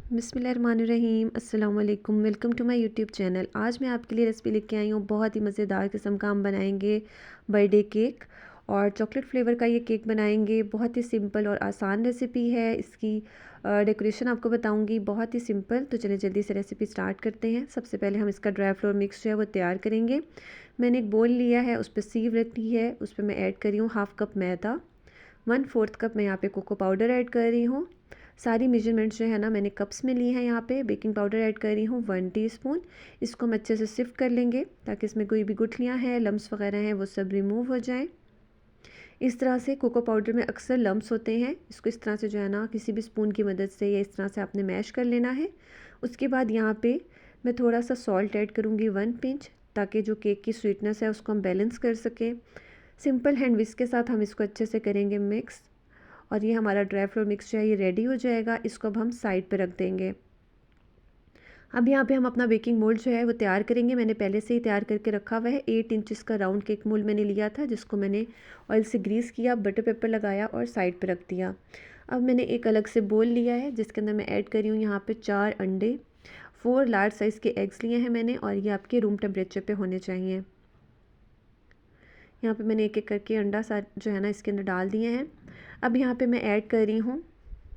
बिस्मिल्लाहिर्रहमानिर्रहीम अस्सलाम वालेकुम। Welcome to my YouTube channel. आज मैं आपके लिए रेसिपी लेके आई हूँ। बहुत ही मज़ेदार किस्म का हम बनाएंगे बर्थडे केक और चॉकलेट फ्लेवर का ये केक बनाएंगे। बहुत ही सिंपल और आसान रेसिपी है। इसकी डेकोरेशन आपको बताऊंगी, बहुत ही सिंपल। तो चलिए जल्दी से रेसिपी स्टार्ट करते हैं। सबसे पहले हम इसका ड्राई फ्लोर मिक्स जो है वो तैयार करेंगे। मैंने एक बोल लिया है, उस पर सीव रखी है, उस पर मैं ऐड कर रही हूँ हाफ़ कप मैदा, 1/4 कप मैं यहाँ पे कोको पाउडर ऐड कर रही हूँ। सारी मेजरमेंट्स जो है ना मैंने कप्स में ली हैं। यहाँ पे बेकिंग पाउडर ऐड कर रही हूँ 1 टीस्पून। इसको हम अच्छे से सिफ्ट कर लेंगे ताकि इसमें कोई भी गुठलियाँ हैं, लम्स वगैरह हैं, वो सब रिमूव हो जाएं। इस तरह से कोको पाउडर में अक्सर लम्स होते हैं, इसको इस तरह से जो है ना किसी भी स्पून की मदद से या इस तरह से आपने मैश कर लेना है। उसके बाद यहाँ पे मैं थोड़ा सा सॉल्ट ऐड करूँगी 1 पिंच, ताकि जो केक की स्वीटनेस है उसको हम बैलेंस कर सकें। सिंपल हैंड विस्क के साथ हम इसको अच्छे से करेंगे मिक्स। और ये हमारा ड्राई फ्रूट मिक्स जो है ये रेडी हो जाएगा। इसको अब हम साइड पे रख देंगे। अब यहाँ पे हम अपना बेकिंग मोल्ड जो है वो तैयार करेंगे। मैंने पहले से ही तैयार करके रखा हुआ है। 8 इंचेस का राउंड केक मोल्ड मैंने लिया था, जिसको मैंने ऑयल से ग्रीस किया, बटर पेपर लगाया और साइड पे रख दिया। अब मैंने एक अलग से बोल लिया है जिसके अंदर मैं ऐड कर रही हूँ यहाँ पे 4 अंडे, 4 लार्ज साइज़ के एग्स लिए हैं मैंने, और ये आपके रूम टेम्परेचर पे होने चाहिए। यहाँ पे मैंने एक एक करके अंडा जो है ना इसके अंदर डाल दिए हैं। अब यहाँ पे मैं ऐड कर रही हूँ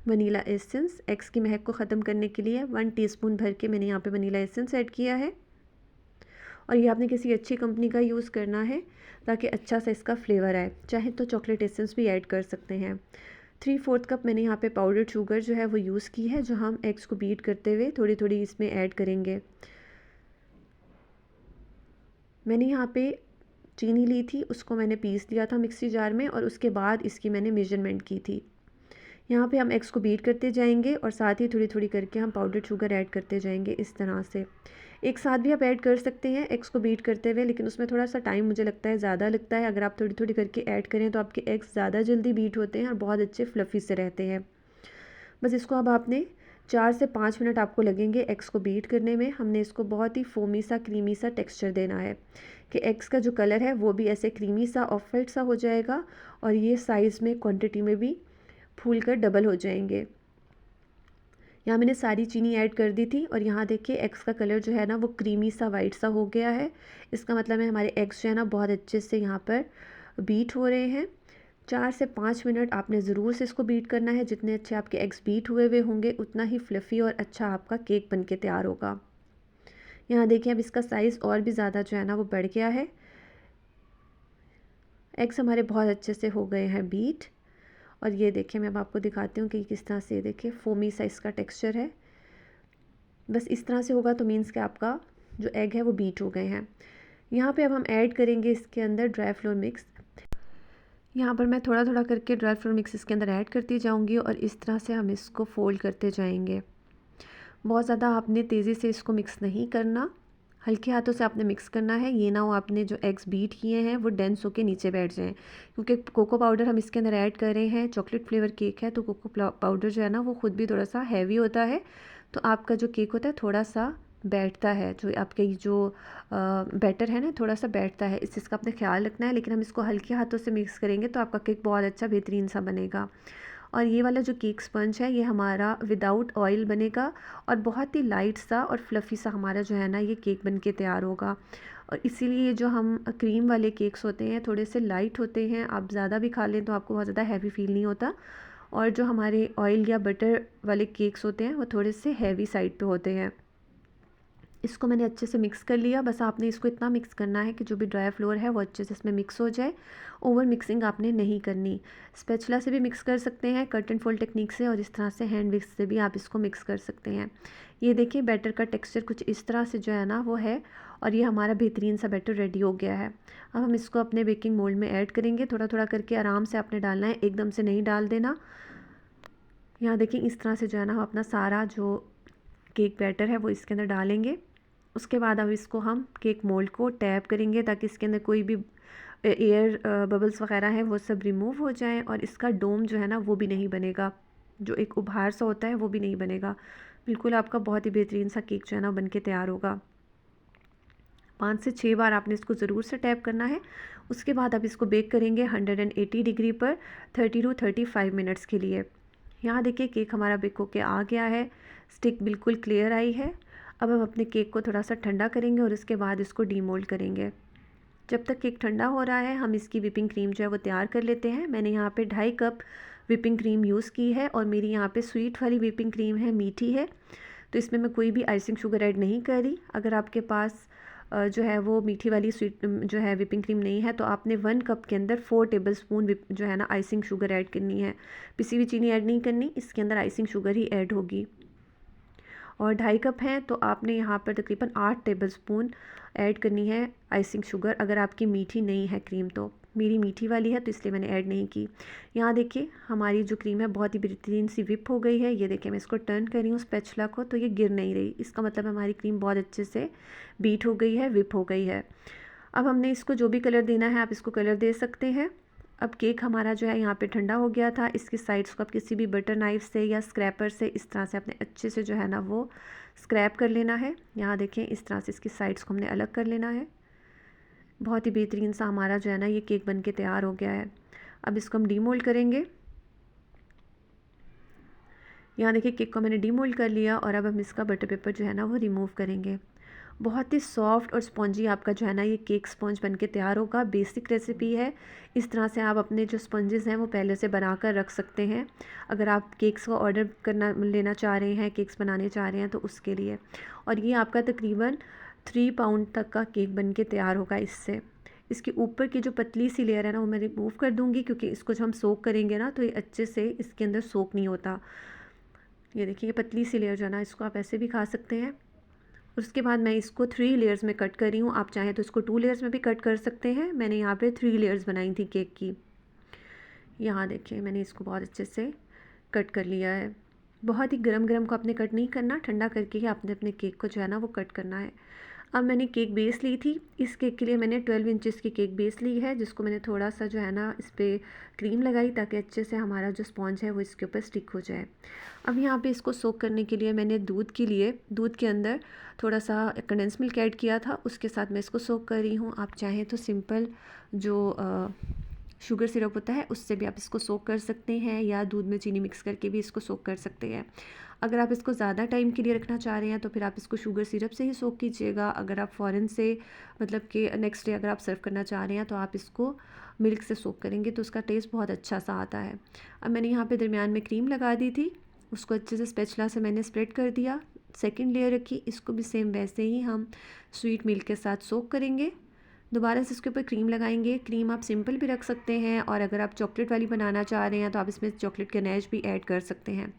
वनीला एसेंस। एग्स की महक को ख़त्म करने के लिए 1 टीस्पून भर के मैंने यहाँ पे वनीला एसेंस ऐड किया है। और ये आपने किसी अच्छी कंपनी का यूज़ करना है ताकि अच्छा सा इसका फ्लेवर आए। चाहे तो चॉकलेट एसेंस भी ऐड कर सकते हैं। 3/4 कप मैंने यहाँ पे पाउडर्ड शुगर जो है वो यूज़ की है, जो हम एग्स को बीट करते हुए थोड़ी थोड़ी इसमें ऐड करेंगे। मैंने यहाँ पे चीनी ली थी, उसको मैंने पीस लिया था मिक्सी जार में, और उसके बाद इसकी मैंने मेजरमेंट की थी। यहाँ पे हम एग्स को बीट करते जाएंगे और साथ ही थोड़ी थोड़ी करके हम पाउडर्ड शुगर ऐड करते जाएंगे इस तरह से। एक साथ भी आप ऐड कर सकते हैं एग्स को बीट करते हुए, लेकिन उसमें थोड़ा सा टाइम मुझे लगता है ज़्यादा लगता है। अगर आप थोड़ी थोड़ी करके ऐड करें तो आपके एग्स ज़्यादा जल्दी बीट होते हैं और बहुत अच्छे फ्लफ़ी से रहते हैं। बस इसको अब आपने 4 से 5 मिनट आपको लगेंगे एग्स को बीट करने में। हमने इसको बहुत ही फोमी सा, क्रीमी सा टेक्सचर देना है कि एग्स का जो कलर है वो भी ऐसे क्रीमी सा, ऑफ वाइट सा हो जाएगा, और ये साइज़ में, क्वांटिटी में भी फूल कर डबल हो जाएंगे। यहाँ मैंने सारी चीनी ऐड कर दी थी, और यहाँ देखिए एग्स का कलर जो है ना वो क्रीमी सा, वाइट सा हो गया है। इसका मतलब है हमारे एग्स जो है ना बहुत अच्छे से यहाँ पर बीट हो रहे हैं। 4 से 5 मिनट आपने ज़रूर से इसको बीट करना है। जितने अच्छे आपके एग्स बीट हुए हुए होंगे उतना ही फ्लफ़ी और अच्छा आपका केक बन के तैयार होगा। यहाँ देखिए अब इसका साइज़ और भी ज़्यादा जो है ना वो बढ़ गया है। एग्स हमारे बहुत अच्छे से हो गए हैं बीट। और ये देखिए मैं अब आपको दिखाती हूँ कि किस तरह से, देखिए फोमी सा इसका टेक्सचर है। बस इस तरह से होगा तो मीन्स कि आपका जो एग है वो बीट हो गए हैं। यहाँ पे अब हम ऐड करेंगे इसके अंदर ड्राई फ्लोर मिक्स। यहाँ पर मैं थोड़ा थोड़ा करके ड्राई फ्रूट मिक्स इसके अंदर ऐड करती जाऊँगी, और इस तरह से हम इसको फोल्ड करते जाएंगे। बहुत ज़्यादा आपने तेज़ी से इसको मिक्स नहीं करना, हल्के हाथों से आपने मिक्स करना है। ये ना हो आपने जो एग्स बीट किए हैं वो डेंस होके नीचे बैठ जाएं, क्योंकि कोको पाउडर हम इसके अंदर ऐड कर रहे हैं। चॉकलेट फ्लेवर केक है तो कोको पाउडर जो है ना वो ख़ुद भी थोड़ा सा हैवी होता है, तो आपका जो केक होता है थोड़ा सा बैठता है। जो आपके जो बैटर है ना थोड़ा सा बैठता है, इस चीज़ का आपने ख्याल रखना है। लेकिन हम इसको हल्के हाथों से मिक्स करेंगे तो आपका केक बहुत अच्छा, बेहतरीन सा बनेगा। और ये वाला जो केक स्पंज है ये हमारा विदाउट ऑयल बनेगा, और बहुत ही लाइट सा और फ्लफ़ी सा हमारा जो है ना ये केक बन के तैयार होगा। और इसीलिए जो हम क्रीम वाले केक्स होते हैं थोड़े से लाइट होते हैं। आप ज़्यादा भी खा लें तो आपको बहुत ज़्यादा हैवी फील नहीं होता, और जो हमारे ऑयल या बटर वाले केक्स होते हैं वो थोड़े से हैवी साइड पे होते हैं। इसको मैंने अच्छे से मिक्स कर लिया। बस आपने इसको इतना मिक्स करना है कि जो भी ड्राई फ्लोर है वो अच्छे से इसमें मिक्स हो जाए। ओवर मिक्सिंग आपने नहीं करनी। स्पैचुला से भी मिक्स कर सकते हैं, कट एंड फोल्ड टेक्निक से, और इस तरह से हैंड विक्स से भी आप इसको मिक्स कर सकते हैं। ये देखिए बैटर का टेक्सचर कुछ इस तरह से जो है ना वो है, और ये हमारा बेहतरीन सा बैटर रेडी हो गया है। अब हम इसको अपने बेकिंग मोल्ड में ऐड करेंगे। थोड़ा थोड़ा करके आराम से आपने डालना है, एकदम से नहीं डाल देना। यहाँ देखिए इस तरह से जो है ना हम अपना सारा जो केक बैटर है वो इसके अंदर डालेंगे। उसके बाद अब इसको हम केक मोल्ड को टैप करेंगे ताकि इसके अंदर कोई भी एयर बबल्स वगैरह है वो सब रिमूव हो जाएं, और इसका डोम जो है ना वो भी नहीं बनेगा, जो एक उभार सा होता है वो भी नहीं बनेगा। बिल्कुल आपका बहुत ही बेहतरीन सा केक जो है ना बन के तैयार होगा। 5 से 6 बार आपने इसको ज़रूर से टैप करना है। उसके बाद आप इसको बेक करेंगे 180 डिग्री पर 30 to 35 मिनट्स के लिए। यहाँ देखिए केक हमारा बेक होके आ गया है। स्टिक बिल्कुल क्लियर आई है। अब हम अपने केक को थोड़ा सा ठंडा करेंगे और उसके बाद इसको डीमोल्ड करेंगे। जब तक केक ठंडा हो रहा है हम इसकी विपिंग क्रीम जो है वो तैयार कर लेते हैं। मैंने यहाँ पे 2.5 कप विपिंग क्रीम यूज़ की है और मेरी यहाँ पे स्वीट वाली विपिंग क्रीम है, मीठी है, तो इसमें मैं कोई भी आइसिंग शुगर ऐड नहीं कर रही। अगर आपके पास जो है वो मीठी वाली स्वीट जो है विपिंग क्रीम नहीं है तो आपने 1 कप के अंदर 4 टेबलस्पून जो है ना आइसिंग शुगर ऐड करनी है। पिसी हुई चीनी ऐड नहीं करनी, इसके अंदर आइसिंग शुगर ही ऐड होगी। और 2.5 कप हैं तो आपने यहाँ पर तकरीबन 8 टेबलस्पून ऐड करनी है आइसिंग शुगर, अगर आपकी मीठी नहीं है क्रीम तो। मेरी मीठी वाली है तो इसलिए मैंने ऐड नहीं की। यहाँ देखिए हमारी जो क्रीम है बहुत ही बेहतरीन सी विप हो गई है। ये देखिए मैं इसको टर्न कर रही हूँ स्पैचुला को तो ये गिर नहीं रही, इसका मतलब हमारी क्रीम बहुत अच्छे से बीट हो गई है, विप हो गई है। अब हमने इसको जो भी कलर देना है आप इसको कलर दे सकते हैं। अब केक हमारा जो है यहाँ पे ठंडा हो गया था। इसकी साइड्स को आप किसी भी बटर नाइफ से या स्क्रैपर से इस तरह से अपने अच्छे से जो है ना वो स्क्रैप कर लेना है। यहाँ देखें इस तरह से इसकी साइड्स को हमने अलग कर लेना है। बहुत ही बेहतरीन सा हमारा जो है ना ये केक बन के तैयार हो गया है। अब इसको हम डीमोल्ड करेंगे। यहाँ देखिए केक को मैंने डीमोल्ड कर लिया और अब हम इसका बटर पेपर जो है ना वो रिमूव करेंगे। बहुत ही सॉफ्ट और स्पॉन्जी आपका जो है ना ये केक स्पॉन्ज बन के तैयार होगा। बेसिक रेसिपी है, इस तरह से आप अपने जो स्पंजेस हैं वो पहले से बना कर रख सकते हैं अगर आप केक्स का ऑर्डर लेना चाह रहे हैं, केक्स बनाने चाह रहे हैं तो उसके लिए। और ये आपका तकरीबन 3 पाउंड तक का केक बन के तैयार होगा इससे। इसके ऊपर की जो पतली सी लेयर है ना वो मैं रिमूव कर दूँगी क्योंकि इसको जब हम सोक करेंगे ना तो ये अच्छे से इसके अंदर सोक नहीं होता। ये देखिए ये पतली सी लेयर जो है ना इसको आप ऐसे भी खा सकते हैं। उसके बाद मैं इसको 3 लेयर्स में कट कर रही हूँ। आप चाहें तो इसको 2 लेयर्स में भी कट कर सकते हैं। मैंने यहाँ पे 3 लेयर्स बनाई थी केक की। यहाँ देखिए मैंने इसको बहुत अच्छे से कट कर लिया है। बहुत ही गरम गरम को आपने कट नहीं करना, ठंडा करके ही आपने अपने केक को जो है ना वो कट करना है। अब मैंने केक बेस ली थी। इस केक के लिए मैंने 12 इंचेस की केक बेस ली है जिसको मैंने थोड़ा सा जो है ना इस पर क्रीम लगाई ताकि अच्छे से हमारा जो स्पॉन्ज है वो इसके ऊपर स्टिक हो जाए। अब यहाँ पे इसको सोक करने के लिए मैंने दूध के अंदर थोड़ा सा कंडेंस मिल्क ऐड किया था, उसके साथ मैं इसको सोक कर रही हूँ। आप चाहें तो सिंपल जो शुगर सिरप होता है उससे भी आप इसको सोक कर सकते हैं या दूध में चीनी मिक्स करके भी इसको सोक कर सकते हैं। अगर आप इसको ज़्यादा टाइम के लिए रखना चाह रहे हैं तो फिर आप इसको शुगर सिरप से ही सोक कीजिएगा। अगर आप फ़ौरन से मतलब कि नेक्स्ट डे अगर आप सर्व करना चाह रहे हैं तो आप इसको मिल्क से सोक करेंगे तो उसका टेस्ट बहुत अच्छा सा आता है। अब मैंने यहाँ पे दरमियान में क्रीम लगा दी थी, उसको अच्छे से स्पैचुला से मैंने स्प्रेड कर दिया। सेकेंड लेयर रखी, इसको भी सेम वैसे ही हम स्वीट मिल्क के साथ सोक करेंगे। दोबारा से इसके ऊपर क्रीम लगाएंगे। क्रीम आप सिंपल भी रख सकते हैं और अगर आप चॉकलेट वाली बनाना चाह रहे हैं तो आप इसमें चॉकलेट गनैश भी ऐड कर सकते हैं।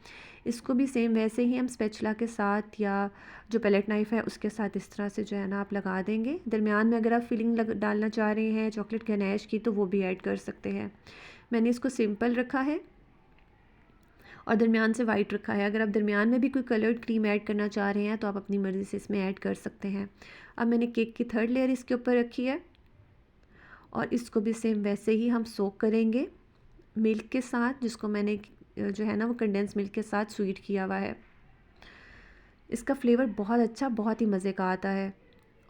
इसको भी सेम वैसे ही हम स्पैचुला के साथ या जो पैलेट नाइफ है उसके साथ इस तरह से जो है ना आप लगा देंगे। दरमियान में अगर आप फिलिंग डालना चाह रहे हैं चॉकलेट गनैश की तो वो भी ऐड कर सकते हैं। मैंने इसको सिंपल रखा है और दरमियान से वाइट रखा है। अगर आप दरमियान में भी कोई कलर्ड क्रीम ऐड करना चाह रहे हैं तो आप अपनी मर्ज़ी से इसमें ऐड कर सकते हैं। अब मैंने केक की 3rd लेयर इसके ऊपर रखी है और इसको भी सेम वैसे ही हम सोक करेंगे मिल्क के साथ, जिसको मैंने जो है ना वो कंडेंस मिल्क के साथ स्वीट किया हुआ है। इसका फ्लेवर बहुत अच्छा, बहुत ही मज़े का आता है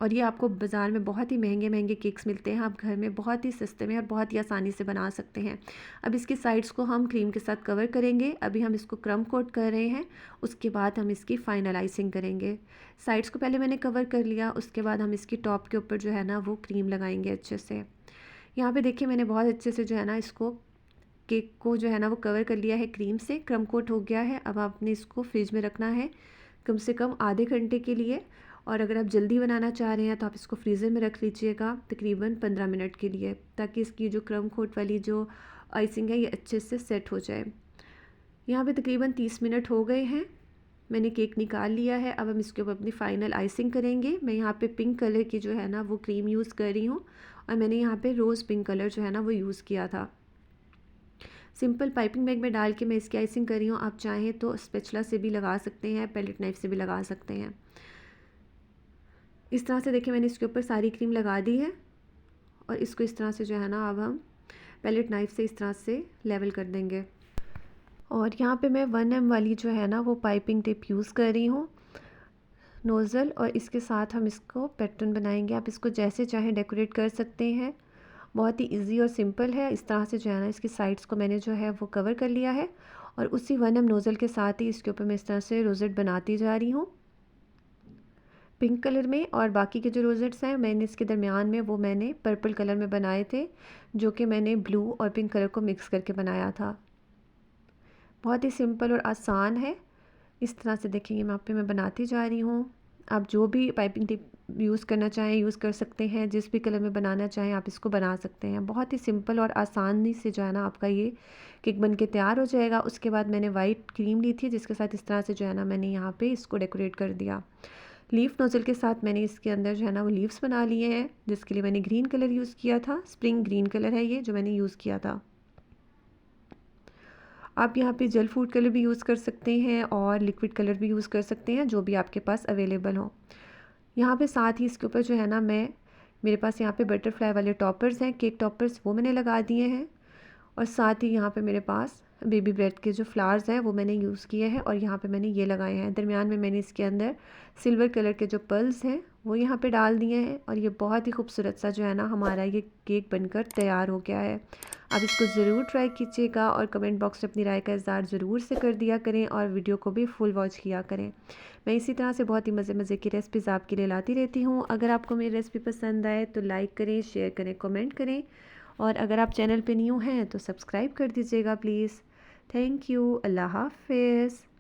और ये आपको बाज़ार में बहुत ही महंगे महंगे केक्स मिलते हैं, आप घर में बहुत ही सस्ते में और बहुत ही आसानी से बना सकते हैं। अब इसकी साइड्स को हम क्रीम के साथ कवर करेंगे। अभी हम इसको क्रम कोट कर रहे हैं, उसके बाद हम इसकी फाइनल आइसिंग करेंगे। साइड्स को पहले मैंने कवर कर लिया, उसके बाद हम इसकी टॉप के ऊपर जो है ना वो क्रीम लगाएंगे अच्छे से। यहाँ पे देखिए मैंने बहुत अच्छे से जो है ना इसको केक को जो है ना वो कवर कर लिया है क्रीम से, क्रम कोट हो गया है। अब आपने इसको फ्रिज में रखना है कम से कम आधे घंटे के लिए और अगर आप जल्दी बनाना चाह रहे हैं तो आप इसको फ्रीज़र में रख लीजिएगा तकरीबन 15 मिनट के लिए, ताकि इसकी जो क्रम कोट वाली जो आइसिंग है ये अच्छे से सेट हो जाए। यहाँ पे तकरीबन 30 मिनट हो गए हैं, मैंने केक निकाल लिया है। अब हम इसके ऊपर अपनी फ़ाइनल आइसिंग करेंगे। मैं यहाँ पे पिंक कलर की जो है ना वो क्रीम यूज़ कर रही हूँ और मैंने यहाँ पे रोज़ पिंक कलर जो है ना वो यूज़ किया था। सिंपल पाइपिंग बैग में डाल के मैं इसकी आइसिंग कर रही हूँ। आप चाहें तो स्पैचुला से भी लगा सकते हैं, पैलेट नाइफ से भी लगा सकते हैं। इस तरह से देखिए मैंने इसके ऊपर सारी क्रीम लगा दी है और इसको इस तरह से जो है ना अब हम पैलेट नाइफ से इस तरह से लेवल कर देंगे। और यहाँ पे मैं 1M वाली जो है ना वो पाइपिंग टिप यूज़ कर रही हूँ नोज़ल, और इसके साथ हम इसको पैटर्न बनाएंगे। आप इसको जैसे चाहें डेकोरेट कर सकते हैं, बहुत ही इजी और सिंपल है। इस तरह से जो है ना इसकी साइड्स को मैंने जो है वो कवर कर लिया है और उसी 1M नोज़ल के साथ ही इसके ऊपर मैं इस तरह से रोज़ेट बनाती जा रही हूँ पिंक कलर में। और बाकी के जो रोज़ेट्स हैं मैंने इसके दरमियान में वो मैंने पर्पल कलर में बनाए थे, जो कि मैंने ब्लू और पिंक कलर को मिक्स करके बनाया था। बहुत ही सिंपल और आसान है। इस तरह से देखेंगे मैं आप पे मैं बनाती जा रही हूँ। आप जो भी पाइपिंग टिप यूज़ करना चाहें यूज़ कर सकते हैं, जिस भी कलर में बनाना चाहें आप इसको बना सकते हैं। बहुत ही सिंपल और आसानी से जो है ना आपका ये केक बन के तैयार हो जाएगा। उसके बाद मैंने वाइट क्रीम ली थी, जिसके साथ इस तरह से जो है ना मैंने यहाँ पे इसको डेकोरेट कर दिया। लीफ नोज़ल के साथ मैंने इसके अंदर जो है ना वो लीव्स बना लिए हैं, जिसके लिए मैंने ग्रीन कलर यूज़ किया था। स्प्रिंग ग्रीन कलर है ये जो मैंने यूज़ किया था। आप यहाँ पे जेल फूड कलर भी यूज़ कर सकते हैं और लिक्विड कलर भी यूज़ कर सकते हैं, जो भी आपके पास अवेलेबल हो। यहाँ पे साथ ही इसके ऊपर जो है ना मेरे पास यहाँ पे बटरफ्लाई वाले टॉपर्स हैं, केक टॉपर्स, वो मैंने लगा दिए हैं। और साथ ही यहाँ पे मेरे पास बेबी ब्रेड के जो फ्लावर्स हैं वो मैंने यूज़ किए हैं और यहाँ पे मैंने ये लगाए हैं। दरमियान में मैंने इसके अंदर सिल्वर कलर के जो पर्ल्स हैं वो यहाँ पे डाल दिए हैं और ये बहुत ही खूबसूरत सा जो है ना हमारा ये केक बनकर तैयार हो गया है। आप इसको ज़रूर ट्राई कीजिएगा और कमेंट बॉक्स में अपनी राय का इज़हार ज़रूर से कर दिया करें और वीडियो को भी फुल वॉच किया करें। मैं इसी तरह से बहुत ही मज़े मज़े की रेसिपीज़ आपके लिए लाती रहती हूँ। अगर आपको मेरी रेसिपी पसंद आए तो लाइक करें, शेयर करें, कमेंट करें और अगर आप चैनल पे न्यू हैं तो सब्सक्राइब कर दीजिएगा प्लीज़। Thank you. अल्लाह हाफ़िज़।